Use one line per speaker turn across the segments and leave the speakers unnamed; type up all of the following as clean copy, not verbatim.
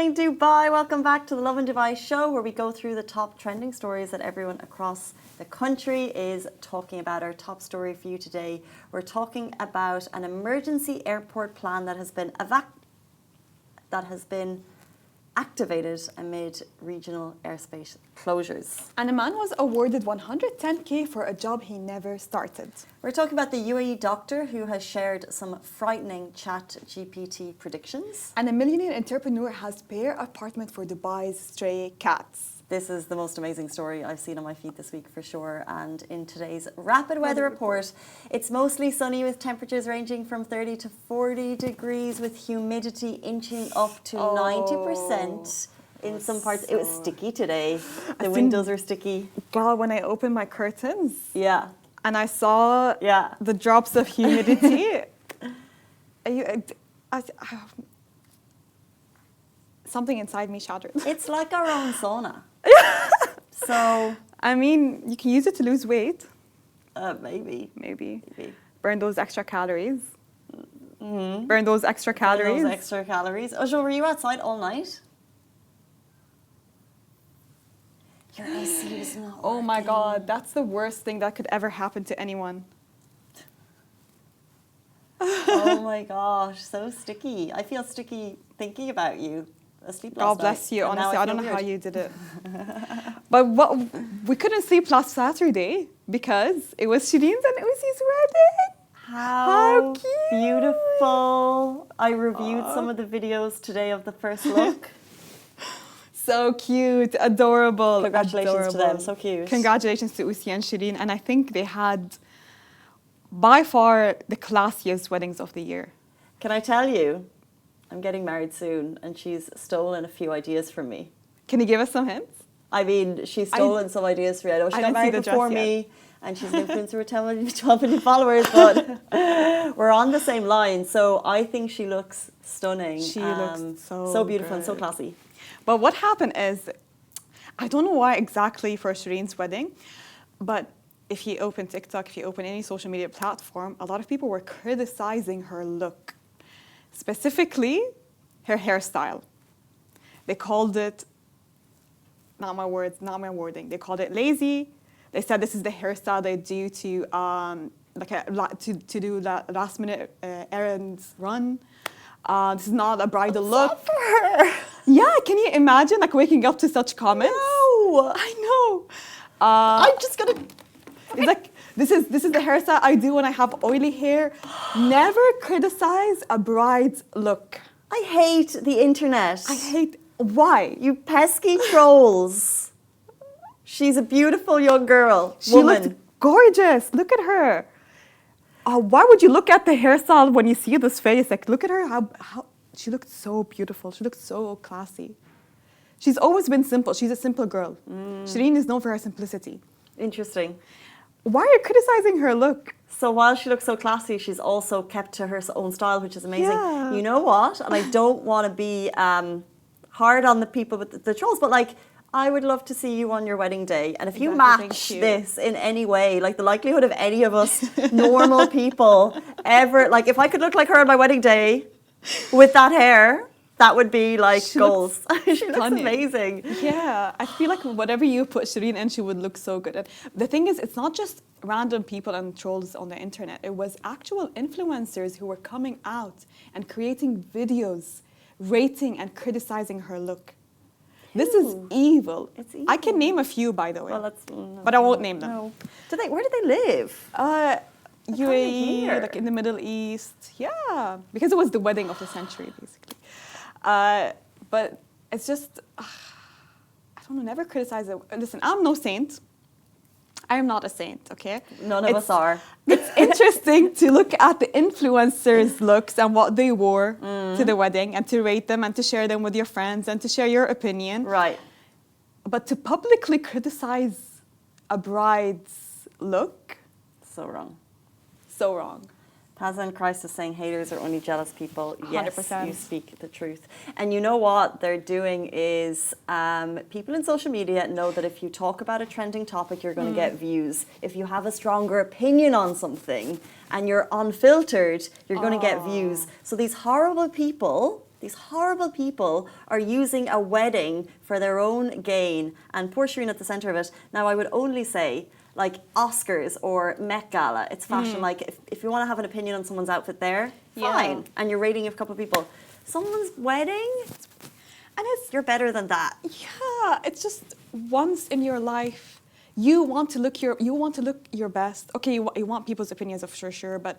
morning, Dubai. Welcome back to the Lovin Dubai Show, where we go through the top trending stories that everyone across the country is talking about. Our top story for you today, we're talking about an emergency airport plan that has been activated amid regional airspace closures.
And a man was awarded 110K for a job he never started.
We're talking about the UAE doctor who has shared some frightening ChatGPT predictions.
And a millionaire entrepreneur has spare apartment for Dubai's stray cats.
This is the most amazing story I've seen on my feed this week for sure. And in today's rapid weather report, it's mostly sunny with temperatures ranging from 30 to 40 degrees with humidity inching up to 90%. In some parts, it was sticky today. The windows were sticky.
God, when I opened my curtains,
yeah,
and I saw the drops of humidity, something inside me shattered.
It's like our own sauna. So,
I mean, you can use it to lose weight.
Maybe.
Burn those extra calories. Mm-hmm. Burn those extra calories.
Ojo, were you outside all night? Your AC was not
Oh my
working.
God, that's the worst thing that could ever happen to anyone.
Oh my gosh, so sticky. I feel sticky thinking about you. Asleep last
God bless
night,
you.
and
Honestly, I don't know
weird.
how you did it. But we couldn't sleep last Saturday because it was Shireen's and Uzi's wedding.
How
cute.
Beautiful. I reviewed some of the videos today of the first look.
So cute, adorable.
Congratulations to them, so cute.
Congratulations to Uzi and Shireen. And I think they had by far the classiest weddings of the year.
Can I tell you, I'm getting married soon and she's stolen a few ideas from me.
Can you give us some hints?
I mean, she's stolen some ideas from me. I know she got married before me and she's an influencer with 12 million followers, but we're on the same line. So I think she looks stunning.
She looks
so beautiful
good.
And so classy.
But what happened is, I don't know why exactly for Shireen's wedding, but if you open TikTok, if you open any social media platform, a lot of people were criticizing her look. Specifically, her hairstyle. They called it, not my words, not my wording. They called it lazy. They said this is the hairstyle they do to do that last minute errands run. This is not a bridal look.
For her.
Yeah, can you imagine like waking up to such comments?
No.
I know.
I'm just gonna.
It's like this is the hairstyle I do when I have oily hair. Never criticize a bride's look.
I hate the internet.
Why?
You pesky trolls. She's a beautiful young girl.
She
woman.
looked gorgeous. Look at her. Why would you look at the hairstyle when you see this face? Like, look at her. How she looked so beautiful. She looked so classy. She's always been simple. She's a simple girl. Shireen is known for her simplicity.
Interesting.
Why are you criticizing her look?
So while she looks so classy, she's also kept to her own style, which is amazing.
Yeah.
You know what? And I don't want to be hard on the people with the trolls, but like, I would love to see you on your wedding day. And if you match this in any way, like the likelihood of any of us normal people ever, like if I could look like her on my wedding day with that hair, that would be like goals. She looks amazing.
Yeah, I feel like whatever you put Shireen in, she would look so good. And the thing is, it's not just random people and trolls on the internet. It was actual influencers who were coming out and creating videos, rating and criticizing her look. This is evil.
It's evil.
I can name a few, by the way,
Well,
but I won't name them.
No. Where do they live?
UAE, like in the Middle East. Yeah, because it was the wedding of the century, basically. But it's just, I don't know, never criticize it. Listen, I'm no saint. I am not a saint, okay?
None of us are.
It's interesting to look at the influencers' looks and what they wore to the wedding and to rate them and to share them with your friends and to share your opinion.
Right.
But to publicly criticize a bride's look?
So wrong.
So wrong.
Tazan Christ is saying haters are only jealous people. Yes,
100%.
you speak the truth. And you know what they're doing is people in social media know that if you talk about a trending topic, you're going to get views. If you have a stronger opinion on something and you're unfiltered, you're going to get views. So these horrible people These horrible people are using a wedding for their own gain, and poor Shireen at the centre of it. Now, I would only say, like Oscars or Met Gala, it's fashion. Like, if you want to have an opinion on someone's outfit there, fine. And you're rating a couple of people. Someone's wedding, and you're better than that.
Yeah, it's just once in your life, you want to look your best. Okay, you want people's opinions, of sure, but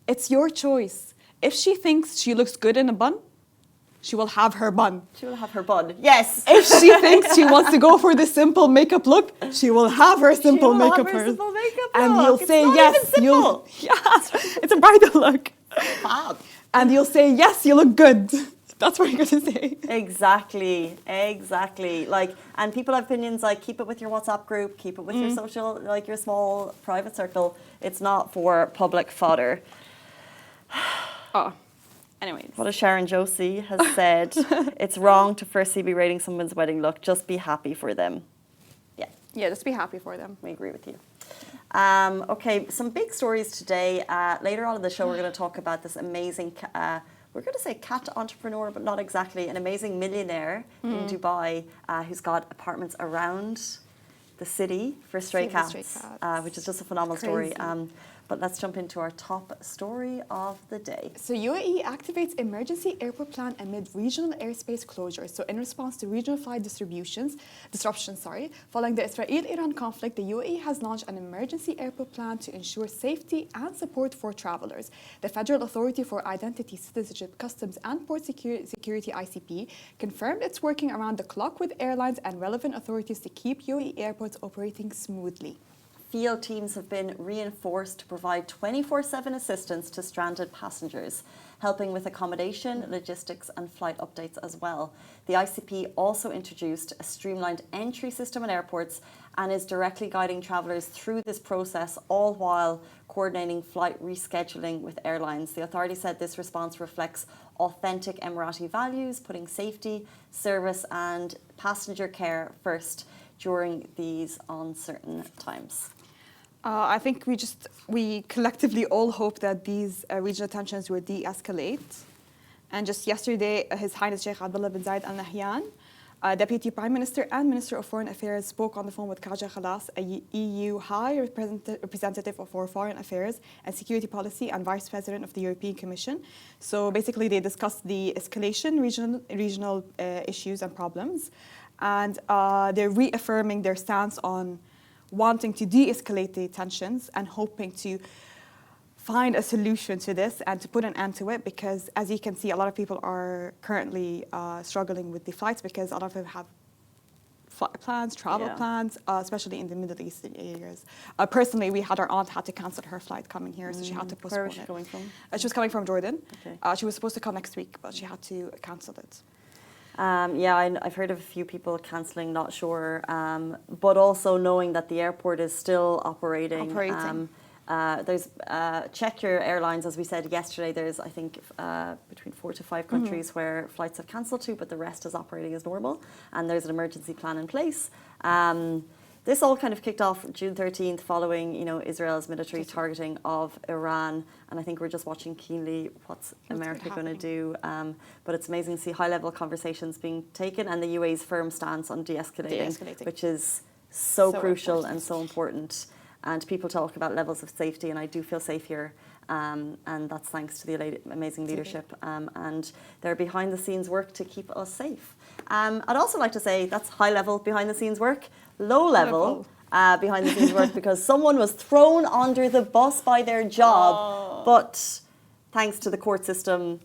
it's your choice. If she thinks she looks good in a bun, she will have her bun.
She will have her bun. Yes.
If she thinks she wants to go for the simple makeup look, she will have her simple makeup look. And you'll say yes. It's a bridal look.
Fab.
And you'll say yes, you look good. That's what you're going to say.
Exactly. Like, and people have opinions like, keep it with your WhatsApp group, keep it with your social, like your small private circle. It's not for public fodder.
Anyways.
What Sharon Josie has said, it's wrong to firstly be rating someone's wedding look. Just be happy for them.
Yeah, just be happy for them.
We agree with you. Okay, some big stories today. Later on in the show, we're going to talk about this amazing, we're going to say cat entrepreneur, but not exactly, an amazing millionaire in Dubai who's got apartments around the city for stray cats, which is just a phenomenal story. But let's jump into our top story of the day.
So UAE activates emergency airport plan amid regional airspace closures. So in response to regional flight disruptions, following the Israel-Iran conflict, the UAE has launched an emergency airport plan to ensure safety and support for travelers. The Federal Authority for Identity, Citizenship, Customs and Port Security ICP confirmed it's working around the clock with airlines and relevant authorities to keep UAE airports operating smoothly.
Field teams have been reinforced to provide 24/7 assistance to stranded passengers, helping with accommodation, logistics and flight updates as well. The ICP also introduced a streamlined entry system in airports and is directly guiding travellers through this process, all while coordinating flight rescheduling with airlines. The authority said this response reflects authentic Emirati values, putting safety, service and passenger care first during these uncertain times.
I think we collectively all hope that these regional tensions will de-escalate. And just yesterday, His Highness Sheikh Abdullah bin Zayed Al Nahyan, Deputy Prime Minister and Minister of Foreign Affairs, spoke on the phone with Khaja Khalas, a EU High Representative for Foreign Affairs and Security Policy and Vice President of the European Commission. So basically, they discussed the escalation, regional issues and problems. And they're reaffirming their stance on wanting to de-escalate the tensions and hoping to find a solution to this and to put an end to it, because as you can see, a lot of people are currently struggling with the flights because a lot of them have flight plans, travel plans, especially in the Middle East areas. Personally, our aunt had to cancel her flight coming here, so she had to postpone it.
Where was she coming from?
She was coming from Jordan.
Okay.
She was supposed to come next week, but she had to cancel it.
I've heard of a few people cancelling, not sure, but also knowing that the airport is still operating. There's check your airlines, as we said yesterday. There's, I think, between 4 to 5 countries where flights have cancelled to, but the rest is operating as normal, and there's an emergency plan in place. This all kind of kicked off June 13th following, Israel's military targeting of Iran. And I think we're just watching keenly what's America going to do. But it's amazing to see high-level conversations being taken and the UAE's firm stance on de-escalating. Which is so crucial and so important. And people talk about levels of safety, and I do feel safe here. And that's thanks to the amazing leadership and their behind-the-scenes work to keep us safe. I'd also like to say that's high-level behind-the-scenes work. Low-level behind-the-scenes work because someone was thrown under the bus by their job, but thanks to the court system,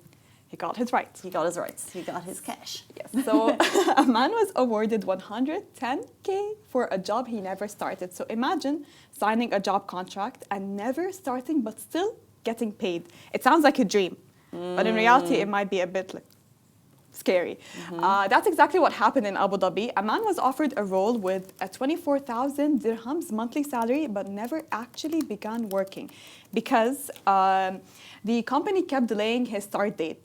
he got his rights.
He got his rights. He got his cash.
Yes. So a man was awarded 110K for a job he never started. So imagine signing a job contract and never starting, but still getting paid. It sounds like a dream, but in reality, it might be a bit scary. That's exactly what happened in Abu Dhabi. A man was offered a role with a 24,000 dirhams monthly salary, but never actually began working because the company kept delaying his start date.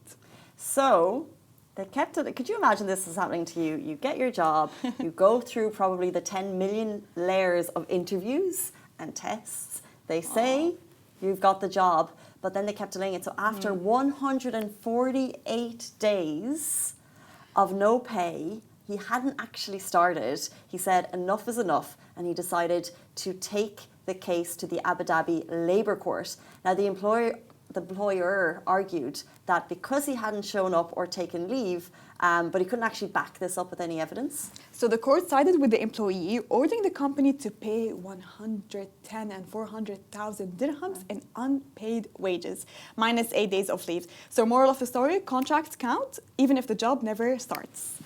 So they kept it. Could you imagine this is happening to you? You get your job, you go through probably the 10 million layers of interviews and tests. They say you've got the job, but then they kept delaying it. So after 148 days of no pay, he hadn't actually started. He said enough is enough, and he decided to take the case to the Abu Dhabi Labour Court. Now, the employer argued that because he hadn't shown up or taken leave, but he couldn't actually back this up with any evidence.
So the court sided with the employee, ordering the company to pay 110 and 400,000 dirhams in unpaid wages, minus 8 days of leave. So moral of the story, contracts count, even if the job never starts.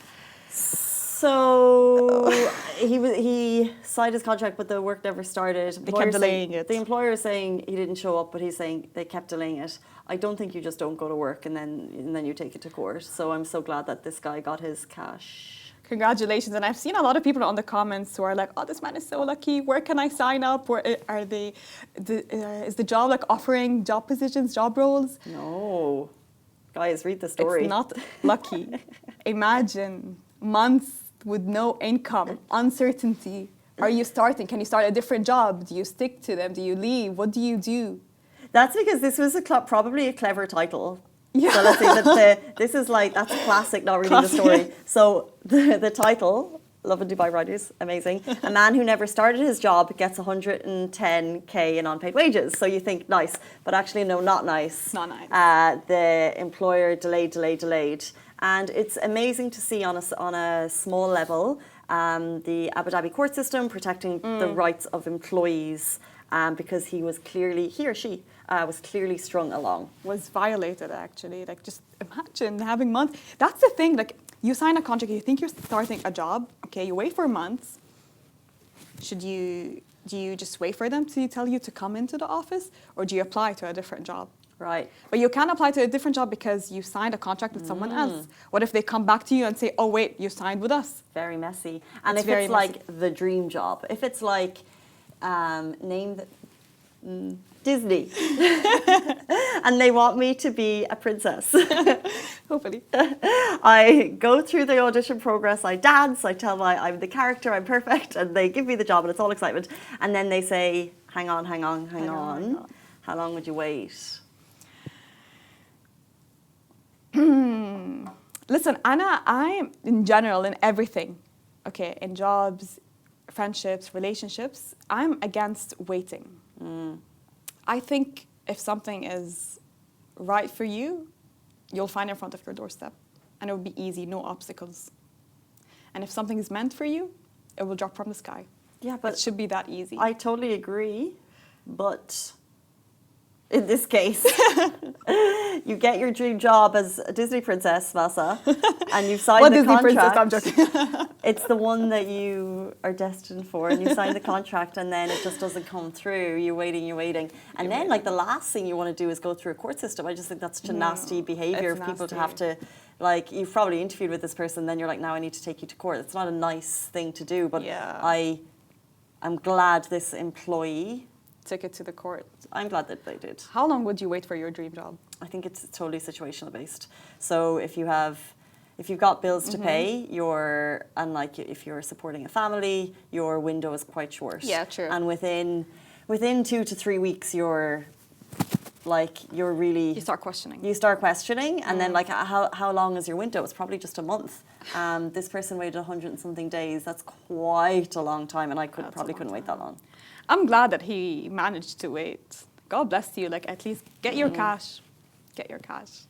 So he signed his contract, but the work never started.
They kept delaying it.
The employer is saying he didn't show up, but he's saying they kept delaying it. I don't think you just don't go to work and then you take it to court. So I'm so glad that this guy got his cash.
Congratulations. And I've seen a lot of people on the comments who are like, oh, this man is so lucky. Where can I sign up? Where is the job like offering job positions, job roles?
No. Guys, read the story.
It's not lucky. Imagine months with no income, uncertainty. Are you starting? Can you start a different job? Do you stick to them? Do you leave? What do you do?
That's because this was probably a clever title.
Yeah.
So let's say that this is like, that's classic, not reading the story. So the title, Lovin Dubai Riders, amazing. A man who never started his job gets 110K in unpaid wages. So you think nice, but actually no, not nice.
Not nice.
The employer delayed. And it's amazing to see on a small level the Abu Dhabi court system protecting the rights of employees because he or she was clearly strung along.
Was violated, actually. Like, just imagine having months. That's the thing. Like, you sign a contract, you think you're starting a job. Okay, you wait for months. Do you just wait for them to tell you to come into the office, or do you apply to a different job?
Right.
But you can't apply to a different job because you signed a contract with someone else. What if they come back to you and say, oh, wait, you signed with us?
Very messy. And
It's
if it's like the dream job, if it's like, name the... Disney. And they want me to be a princess.
Hopefully.
I go through the audition progress, I dance, I tell I'm the character, I'm perfect, and they give me the job and it's all excitement. And then they say, hang on. How long would you wait?
Listen, Anna, I'm in general, in everything, okay, in jobs, friendships, relationships, I'm against waiting. I think if something is right for you, you'll find it in front of your doorstep. And it will be easy, no obstacles. And if something is meant for you, it will drop from the sky.
Yeah, but
it should be that easy.
I totally agree, but in this case, you get your dream job as a Disney princess, Masa, and you've signed the
Disney
contract.
princess? I'm joking.
It's the one that you are destined for, and you sign the contract, and then it just doesn't come through. You're waiting. And then, like, the last thing you want to do is go through a court system. I just think that's such a nasty behaviour of people to have to, like, you've probably interviewed with this person, then you're like, now I need to take you to court. It's not a nice thing to do, but
yeah.
I'm glad this employee
took it to the court.
I'm glad that they did.
How long would you wait for your dream job?
I think it's totally situational based. So if you've got bills to pay, if you're supporting a family, your window is quite short.
Yeah, true.
And within 2 to 3 weeks, you
start questioning.
You start questioning, and then like how long is your window? It's probably just a month. This person waited 100 and something days. That's quite a long time, and I couldn't wait that long.
I'm glad that he managed to wait. God bless you. Like, at least get your cash. Get your cash.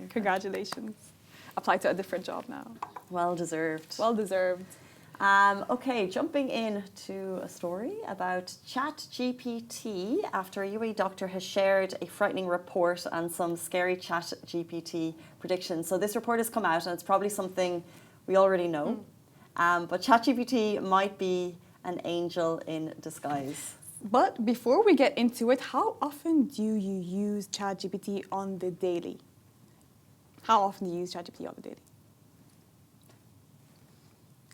Congratulations. Apply to a different job now.
Well deserved.
Well deserved.
Okay, jumping in to a story about ChatGPT after a UAE doctor has shared a frightening report and some scary ChatGPT predictions. So this report has come out, and it's probably something we already know. But ChatGPT might be an angel in disguise.
But before we get into it, how often do you use ChatGPT on the daily? How often do you use ChatGPT on the daily?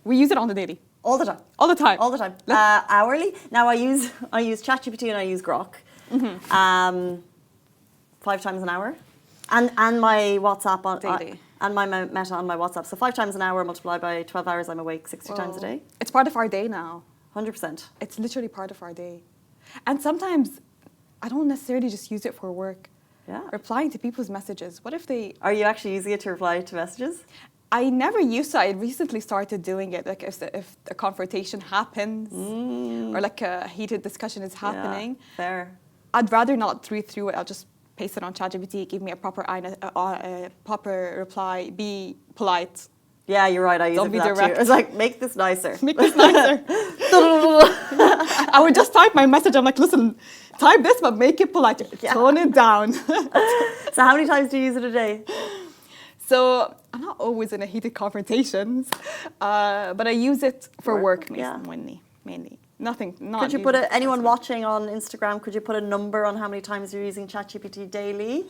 We use it on the daily.
All the time.
All the time.
All the time. Hourly. Now I use ChatGPT and I use Grok. 5 times an hour, and my WhatsApp on
daily.
And my Meta on my WhatsApp. So 5 times an hour multiplied by 12 hours, I'm awake 60 times a day.
It's part of our day now.
100%.
It's literally part of our day. And sometimes I don't necessarily just use it for work.
Yeah.
replying to people's messages. What if they...
Are you actually using it to reply to messages?
I never used to. I recently started doing it. Like if a confrontation happens or like a heated discussion is happening,
Yeah, fair.
I'd rather not read through it. I'll just paste it on ChatGPT, give me a proper reply, be polite.
Yeah, you're right. I use
Don't
it
be
for that
direct.
too. It's like, make this nicer.
Make this nicer. I would just type my message. I'm like, listen, type this, but make it polite.
Yeah.
Tone it down.
So how many times do you use it a day?
So I'm not always in a heated conversations, but I use it for work mainly. Nothing. Not.
Could you put anyone watching on Instagram? Could you put a number on how many times you're using ChatGPT daily?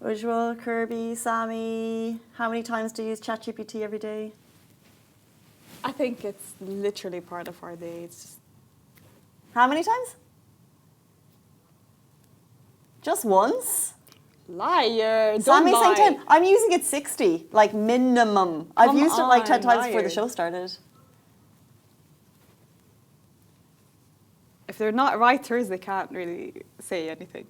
Ujwal, Kirby, Sammy, how many times do you use ChatGPT every day?
I think it's literally part of our day. It's just...
How many times? Just once?
Liar. Don't
Sammy's
lie.
saying 10. I'm using it 60, like minimum. I've used it like 10 times before the show started.
If they're not writers, they can't really say anything.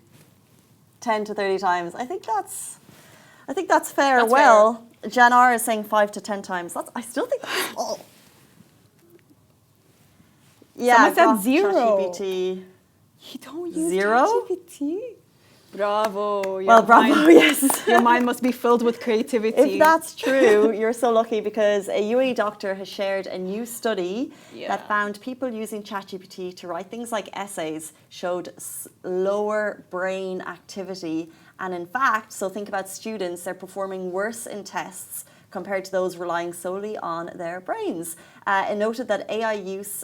10 to 30 times. I think that's fair.
That's
well, Jan R is saying 5 to 10 times. I still think that's all. Yeah,
someone said 0.
ChatGPT.
You don't use
0?
ChatGPT? Bravo.
Well, bravo, yes.
Your mind must be filled with creativity.
If that's true, you're so lucky because a UAE doctor has shared a new study that found people using ChatGPT to write things like essays showed lower brain activity. And in fact, so think about students, they're performing worse in tests compared to those relying solely on their brains. It noted that AI use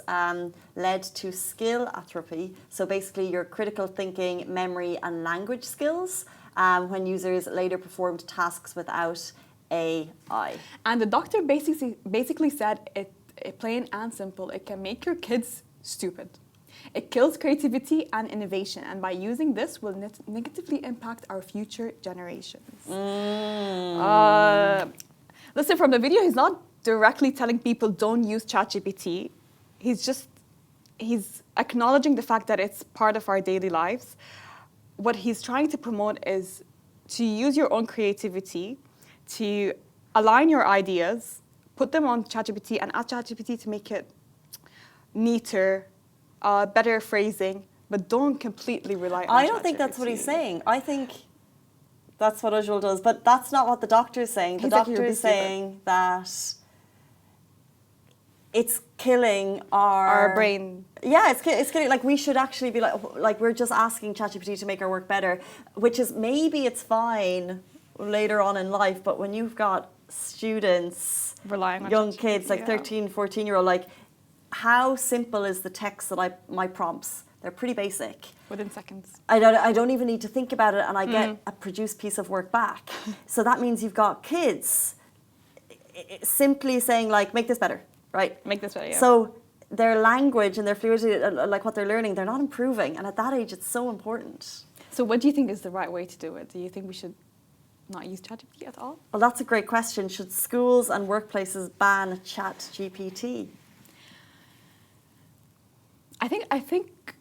led to skill atrophy, so basically your critical thinking, memory and language skills when users later performed tasks without AI.
And the doctor basically said, plain and simple, it can make your kids stupid. It kills creativity and innovation, and by using this will negatively impact our future generations. Listen, from the video, he's not directly telling people don't use ChatGPT. He's acknowledging the fact that it's part of our daily lives. What he's trying to promote is to use your own creativity, to align your ideas, put them on ChatGPT, and ask ChatGPT to make it neater, better phrasing, but don't completely rely on ChatGPT.
I don't think that's what he's saying. I think that's what Ujwal does, but that's not what the doctor is saying. The doctor is saying that it's killing our
brain.
Yeah, it's killing. Like we should actually be like we're just asking ChatGPT to make our work better, which is maybe it's fine later on in life, but when you've got students,
relying on
young
ChatGPT,
kids, like 13, 14-year-old, like how simple is the text that my prompts? They're pretty basic.
Within seconds.
I don't even need to think about it and I get a produced piece of work back. So that means you've got kids simply saying like, make this better, right?
Make this better, yeah.
So their language and their fluidity, like what they're learning, they're not improving. And at that age, it's so important.
So what do you think is the right way to do it? Do you think we should not use ChatGPT at all?
Well, that's a great question. Should schools and workplaces ban ChatGPT?
I think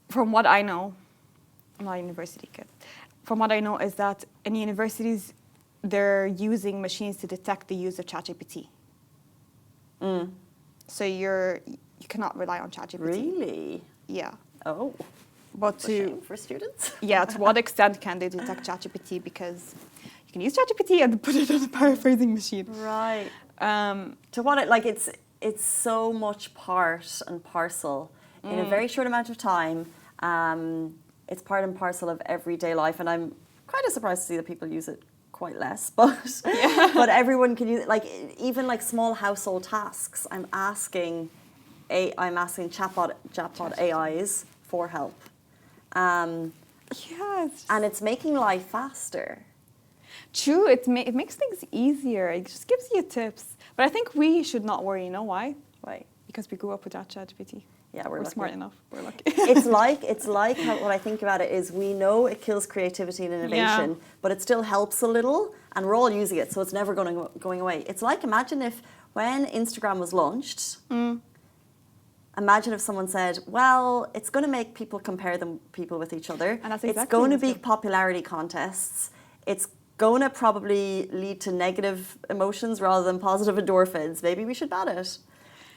from what I know, I'm not a university kid, from what I know is that in universities, they're using machines to detect the use of ChatGPT. So you cannot rely on ChatGPT.
Really?
Yeah.
Oh.
But
for students?
Yeah, to what extent can they detect ChatGPT? Because you can use ChatGPT and put it on a paraphrasing machine.
Right. To what it's so much part and parcel in a very short amount of time. It's part and parcel of everyday life, and I'm kind of surprised to see that people use it quite less. But but everyone can use it. Like even like small household tasks. I'm asking chatbot AIs for help.
Yes.
And it's making life faster.
True, it makes things easier. It just gives you tips. But I think we should not worry. You know why?
Why?
Because we grew up without ChatGPT.
Yeah, we're
smart enough. We're lucky.
It's like how, what I think about it is we know it kills creativity and innovation, but it still helps a little, and we're all using it, so it's never going away. It's like, imagine if when Instagram was launched, imagine if someone said, well, it's going to make people compare people with each other.
And that's
it's
exactly
going to
what
be
it's
popularity contests. It's going to probably lead to negative emotions rather than positive endorphins. Maybe we should ban it.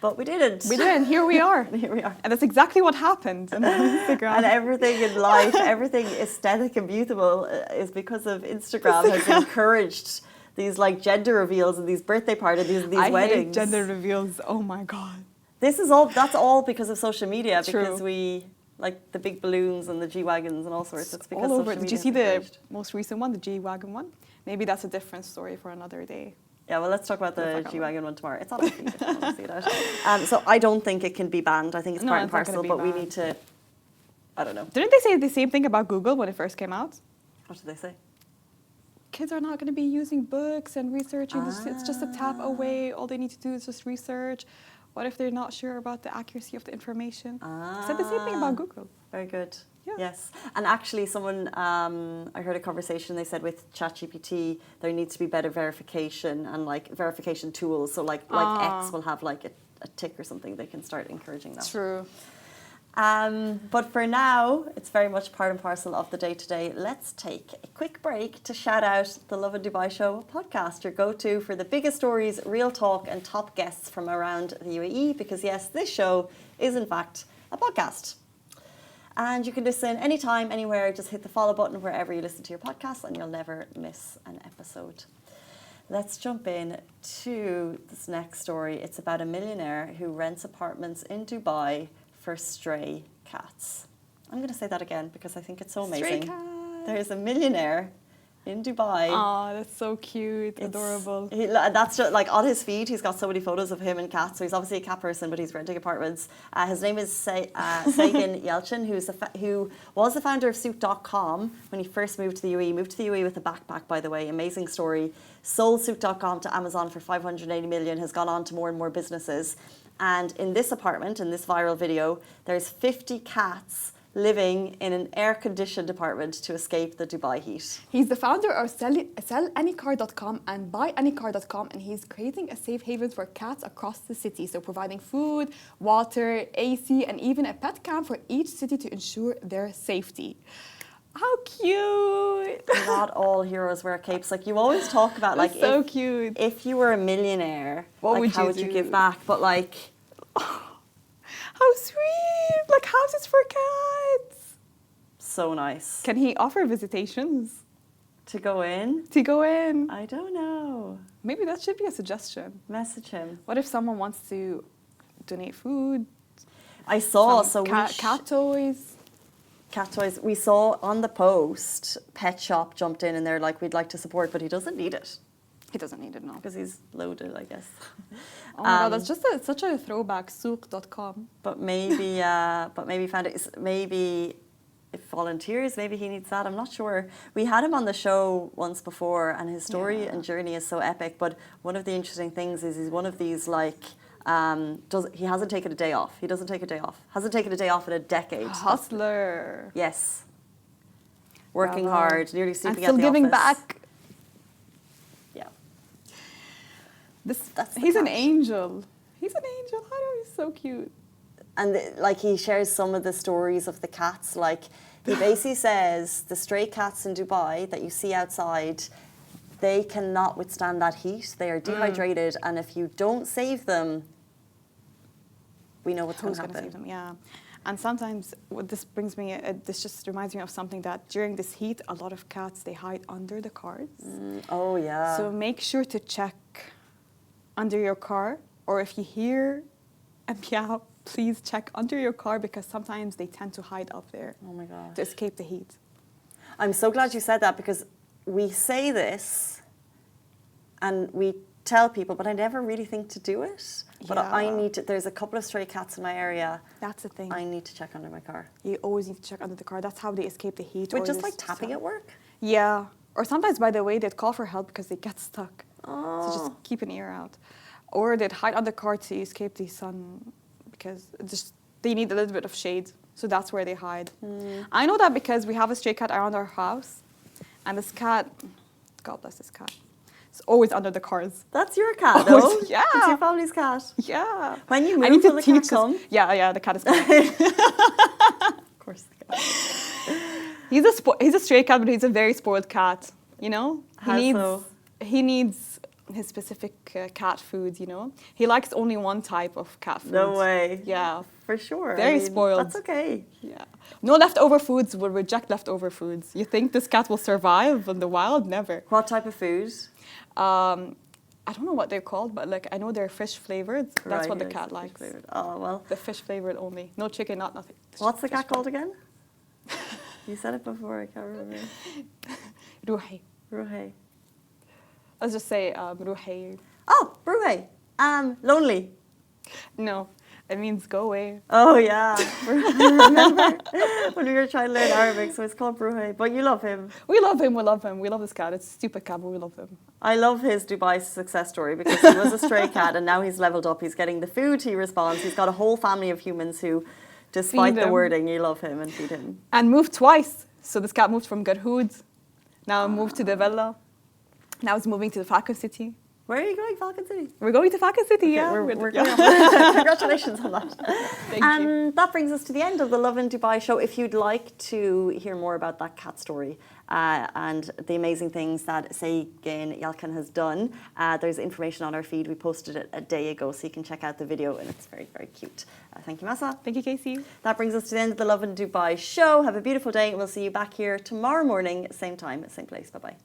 But we didn't.
We didn't. Here we are.
Here we are.
And that's exactly what happened on Instagram.
And everything in life, everything aesthetic and beautiful is because of Instagram has encouraged these like gender reveals and these birthday parties, these
I
weddings.
hate gender reveals. Oh my God.
That's all because of social media.
True.
Because we like the big balloons and the G-Wagons and all sorts. It's because
all over.
social
Did you
media
see the
encouraged.
most recent one, the G-Wagon one? Maybe that's a different story for another day.
Yeah, well, let's talk about the G-Wagon one tomorrow. It's on our feed if you want to see it out. So I don't think it can be banned. I think it's part and parcel, but we need to, I don't know.
Didn't they say the same thing about Google when it first came out?
What did they say?
Kids are not going to be using books and researching. It's just a tap away. All they need to do is just research. What if they're not sure about the accuracy of the information? Said the same thing about Google.
Very good.
Yeah.
Yes. And actually someone, I heard a conversation, they said with ChatGPT, there needs to be better verification and like verification tools. So like X will have like a tick or something. They can start encouraging that.
True.
But for now, it's very much part and parcel of the day-to-day. Let's take a quick break to shout out the Lovin Dubai Show podcast, your go-to for the biggest stories, real talk and top guests from around the UAE. Because yes, this show is in fact a podcast. And you can listen anytime, anywhere. Just hit the follow button wherever you listen to your podcast and you'll never miss an episode. Let's jump in to this next story. It's about a millionaire who rents apartments in Dubai for stray cats. I'm going to say that again because I think it's so amazing.
Stray cats.
There is a millionaire in Dubai.
Oh, that's so cute, adorable.
That's just, like on his feed, he's got so many photos of him and cats. So he's obviously a cat person, but he's renting apartments. His name is Saygin Yalcin, who was the founder of Suit.com when he first moved to the UAE. Moved to the UAE with a backpack, by the way. Amazing story. Sold Suit.com to Amazon for 580 million. Has gone on to more and more businesses. And in this apartment, in this viral video, there's 50 cats living in an air-conditioned apartment to escape the Dubai heat.
He's the founder of SellAnyCar.com and BuyAnyCar.com, and he's creating a safe haven for cats across the city. So providing food, water, AC, and even a pet camp for each city to ensure their safety. How cute!
Not all heroes wear capes. Like you always talk about, like
so cute.
If you were a millionaire,
what
like,
would
how
you
would
do?
you give back? But like,
how sweet! Like houses for cats.
So nice.
Can he offer visitations
To go in?
to go in?
I don't know.
Maybe that should be a suggestion.
Message him.
What if someone wants to donate food?
I saw
cat toys.
Cat toys. We saw on the post, Pet Shop jumped in and they're like, we'd like to support, but he doesn't need it.
He doesn't need it, no.
Because he's loaded, I guess.
Oh my God, that's just such a throwback, souk.com.
But maybe found it. Maybe if volunteers, maybe he needs that. I'm not sure. We had him on the show once before, and his story and journey is so epic. But one of the interesting things is he's one of these like. He hasn't taken a day off. He doesn't take a day off. Hasn't taken a day off in a decade.
Hustler.
Yes. Working
Bravo.
hard, nearly sleeping
And still
at the
giving
office.
back.
Yeah.
That's he's an angel. He's an angel. I know, he's so cute.
And like he shares some of the stories of the cats. Like he basically says the stray cats in Dubai that you see outside, they cannot withstand that heat. They are dehydrated, and if you don't save them, we know what's going to happen.
Save them? Yeah. And sometimes what this brings me, this just reminds me of something that during this heat, a lot of cats, they hide under the cars.
Oh, yeah.
So make sure to check under your car, or if you hear a meow, please check under your car because sometimes they tend to hide up there.
Oh my God.
To escape the heat.
I'm so glad you said that because we say this and we tell people, but I never really think to do it. But I need to, there's a couple of stray cats in my area.
That's the thing.
I need to check under my car.
You always need to check under the car. That's how they escape the heat.
Wait, just like tapping at work?
Yeah. Or sometimes, by the way, they'd call for help because they get stuck.
Oh.
So just keep an ear out. Or they'd hide under the car to escape the sun because they need a little bit of shade. So that's where they hide. I know that because we have a stray cat around our house. And this cat, God bless this cat. It's always under the cars.
That's your cat,
Oh,
though?
yeah.
It's your family's cat.
Yeah.
When you
I
move,
need to
will the cat
teach this.
come?
Yeah, the cat is coming.
Of course the cat.
He's a stray cat, but he's a very spoiled cat. You know,
How so?
He needs his specific cat food. You know, he likes only one type of cat food.
No way.
Yeah,
For sure.
very spoiled.
That's okay.
Yeah, no leftover foods. Will reject leftover foods. You think this cat will survive in the wild? Never.
What type of food?
I don't know what they're called, but like I know they're fish flavored. That's what the
Right,
cat
fish
likes.
flavored. Oh, well.
The fish flavored only. No chicken, not nothing.
What's the
Fish
cat called again? You said it before, I can't remember.
Ruhi.
Ruhe.
Let's just say Ruhi.
Oh, Ruhe. Lonely.
No, it means go away.
Oh, yeah. I remember when we were trying to learn Arabic, so it's called Ruhe. But you love him.
We love him. We love him. We love this cat. It's a stupid cat, but we love him.
I love his Dubai success story because he was a stray cat and now he's leveled up. He's getting the food, he responds. He's got a whole family of humans who, despite
Feed
the
him.
wording, you love him and feed him.
And moved twice. So this cat moved from Garhoud. Now moved to the villa. Now it's moving to the Falcon City.
Where are you going, Falcon City?
We're going to Falcon City, yeah.
We're
yeah.
going. Congratulations on that.
Thank you.
And that brings us to the end of the Lovin Dubai show. If you'd like to hear more about that cat story and the amazing things that Saygin Yalcin has done, there's information on our feed. We posted it a day ago, so you can check out the video, and it's very, very cute. Thank you, Masa.
Thank you, Casey.
That brings us to the end of the Lovin Dubai show. Have a beautiful day, and we'll see you back here tomorrow morning, same time, same place. Bye-bye.